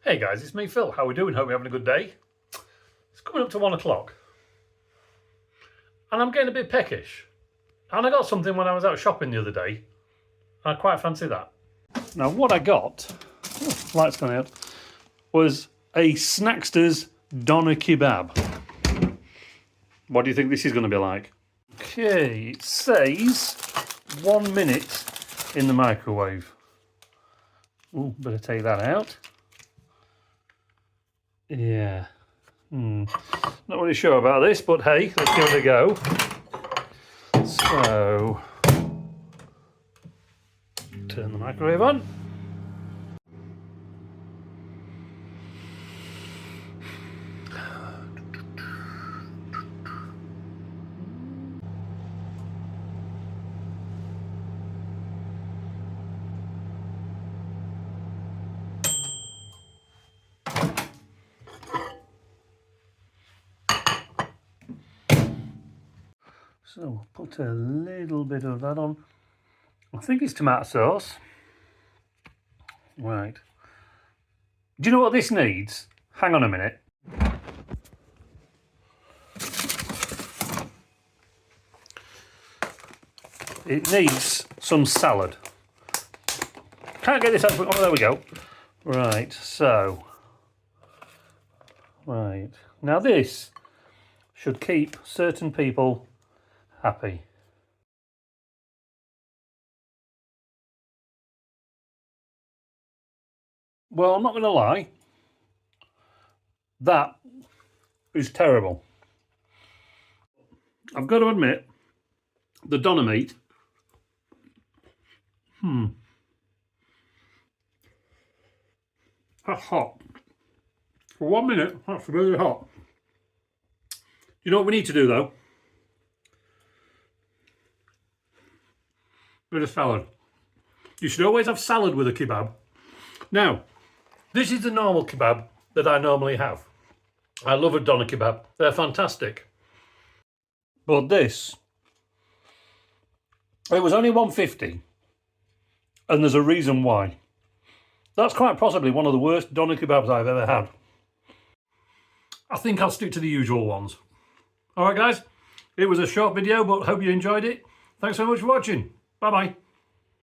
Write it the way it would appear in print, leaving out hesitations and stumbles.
Hey guys, it's me Phil. How we doing? Hope you're having a good day. It's coming up to 1 o'clock and I'm getting a bit peckish. And I got something when I was out shopping the other day. I quite fancy that. Now what I got, lights gone out, was a Snackster's Doner Kebab. What do you think this is going to be like? Okay, it says 1 minute in the microwave. Ooh, better take that out. Yeah. Not really sure about this, but hey, let's give it a go. So, turn the microwave on. So we'll put a little bit of that on. I think it's tomato sauce. Right. Do you know what this needs? Hang on a minute. It needs some salad. Can't get this out. Oh, there we go. Right, so. Right. Now this should keep certain people happy. Well, I'm not going to lie. That is terrible. I've got to admit, the doner meat. That's hot. For 1 minute, that's really hot. You know what we need to do though? Bit of salad. You should always have salad with a kebab. Now, this is the normal kebab that I normally have. I love a doner kebab. They're fantastic. But this, it was only $1.50, and there's a reason why. That's quite possibly one of the worst doner kebabs I've ever had. I think I'll stick to the usual ones. All right, guys, it was a short video, but hope you enjoyed it. Thanks so much for watching. Bye-bye.